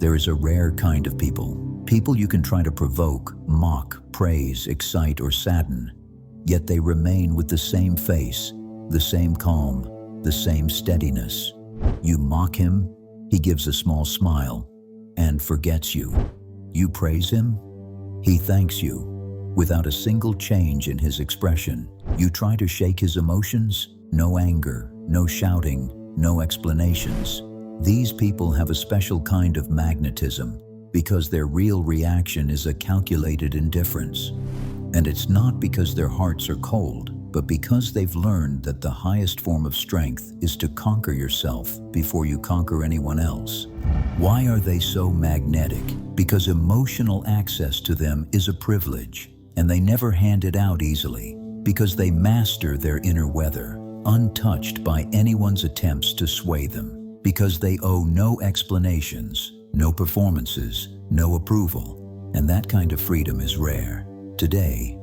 There is a rare kind of people you can try to provoke, mock, praise, excite, or sadden, yet they remain with the same face, the same calm, the same steadiness. You mock him, he gives a small smile and forgets you. You praise him, he thanks you. Without a single change in his expression, you try to shake his emotions. No anger, no shouting, no explanations. These people have a special kind of magnetism because their real reaction is a calculated indifference. And it's not because their hearts are cold, but because they've learned that the highest form of strength is to conquer yourself before you conquer anyone else. Why are they so magnetic? Because emotional access to them is a privilege, and they never hand it out easily, because they master their inner weather, untouched by anyone's attempts to sway them, because they owe no explanations, no performances, no approval, and that kind of freedom is rare. Today,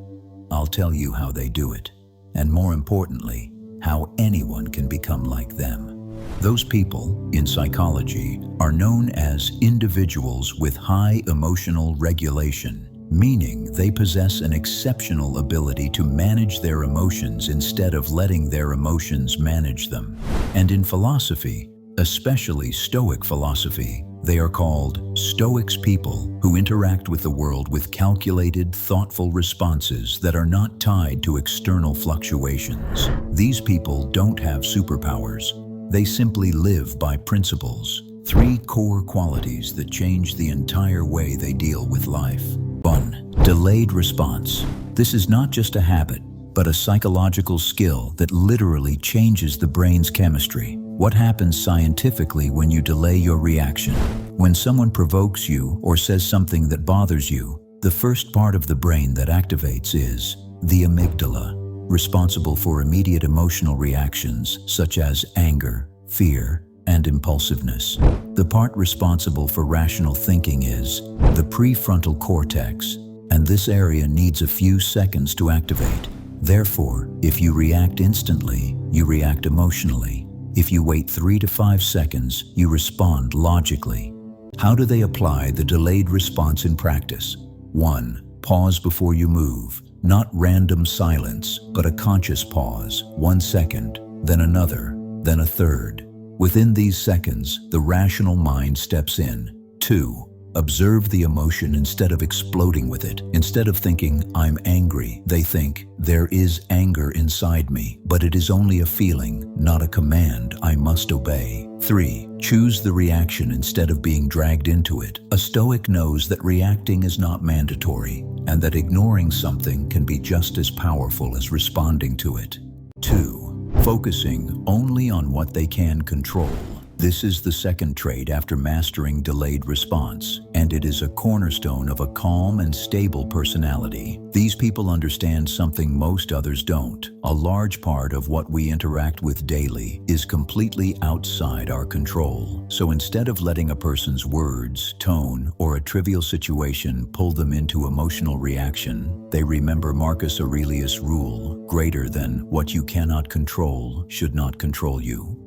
I'll tell you how they do it, and more importantly, how anyone can become like them. Those people, in psychology, are known as individuals with high emotional regulation, meaning they possess an exceptional ability to manage their emotions instead of letting their emotions manage them. And in philosophy, especially Stoic philosophy, they are called Stoics, people who interact with the world with calculated, thoughtful responses that are not tied to external fluctuations. These people don't have superpowers. They simply live by principles, 3 core qualities that change the entire way they deal with life. 1. Delayed response. This is not just a habit, but a psychological skill that literally changes the brain's chemistry. What happens scientifically when you delay your reaction? When someone provokes you or says something that bothers you, the first part of the brain that activates is the amygdala, responsible for immediate emotional reactions such as anger, fear, and impulsiveness. The part responsible for rational thinking is the prefrontal cortex, and this area needs a few seconds to activate. Therefore, if you react instantly, you react emotionally. If you wait 3 to 5 seconds, you respond logically. How do they apply the delayed response in practice? 1. Pause before you move. Not random silence, but a conscious pause. 1 second, then another, then a third. Within these seconds, the rational mind steps in. 2. Observe the emotion instead of exploding with it. Instead of thinking, I'm angry, they think, there is anger inside me, but it is only a feeling, not a command I must obey. 3. Choose the reaction instead of being dragged into it. A Stoic knows that reacting is not mandatory, and that ignoring something can be just as powerful as responding to it. 2. Focusing only on what they can control. This is the second trait after mastering delayed response, and it is a cornerstone of a calm and stable personality. These people understand something most others don't. A large part of what we interact with daily is completely outside our control. So instead of letting a person's words, tone, or a trivial situation pull them into emotional reaction, they remember Marcus Aurelius' rule, greater than what you cannot control should not control you.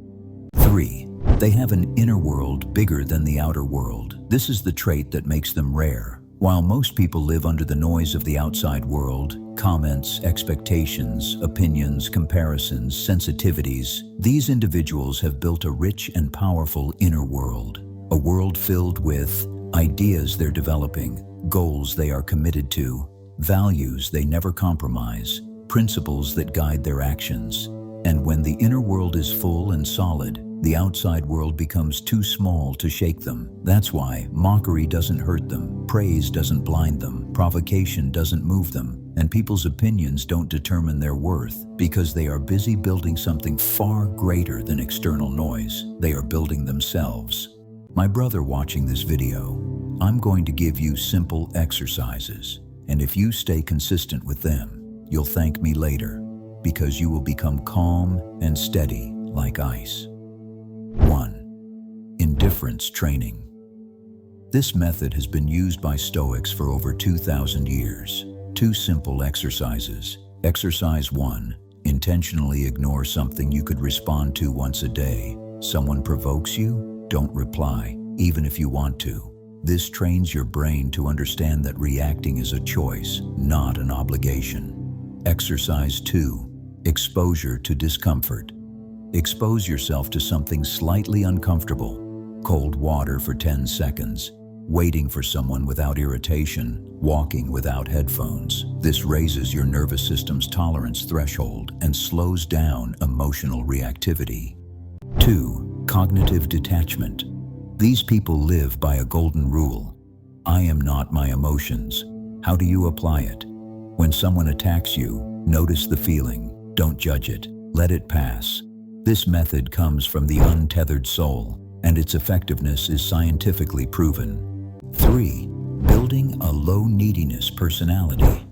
3. They have an inner world bigger than the outer world. This is the trait that makes them rare. While most people live under the noise of the outside world, comments, expectations, opinions, comparisons, sensitivities, these individuals have built a rich and powerful inner world. A world filled with ideas they're developing, goals they are committed to, values they never compromise, principles that guide their actions. And when the inner world is full and solid, the outside world becomes too small to shake them. That's why mockery doesn't hurt them, praise doesn't blind them, provocation doesn't move them, and people's opinions don't determine their worth, because they are busy building something far greater than external noise. They are building themselves. My brother watching this video, I'm going to give you simple exercises, and if you stay consistent with them, you'll thank me later, because you will become calm and steady like ice. 1. Indifference Training. This method has been used by Stoics for over 2,000 years. 2 simple exercises. Exercise 1. Intentionally ignore something you could respond to once a day. Someone provokes you? Don't reply, even if you want to. This trains your brain to understand that reacting is a choice, not an obligation. Exercise 2. Exposure to discomfort. Expose yourself to something slightly uncomfortable. Cold water for 10 seconds. Waiting for someone without irritation. Walking without headphones. This raises your nervous system's tolerance threshold and slows down emotional reactivity. 2. Cognitive detachment. These people live by a golden rule. I am not my emotions. How do you apply it? When someone attacks you, notice the feeling. Don't judge it. Let it pass. This method comes from the untethered soul, and its effectiveness is scientifically proven. 3. Building a low-neediness personality.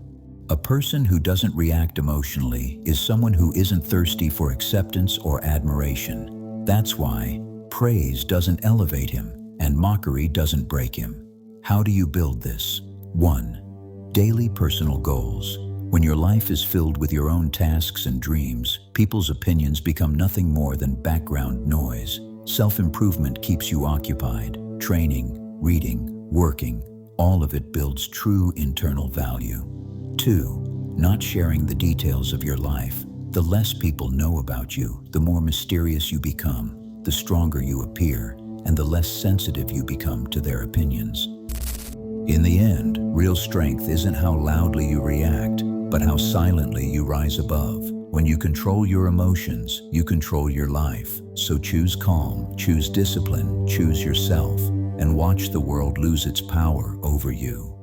A person who doesn't react emotionally is someone who isn't thirsty for acceptance or admiration. That's why praise doesn't elevate him, and mockery doesn't break him. How do you build this? 1. Daily personal goals. When your life is filled with your own tasks and dreams, people's opinions become nothing more than background noise. Self-improvement keeps you occupied. Training, reading, working, all of it builds true internal value. 2. Not sharing the details of your life. The less people know about you, the more mysterious you become. The stronger you appear, and the less sensitive you become to their opinions. In the end, real strength isn't how loudly you react, but how silently you rise above. When you control your emotions, you control your life. So choose calm, choose discipline, choose yourself, and watch the world lose its power over you.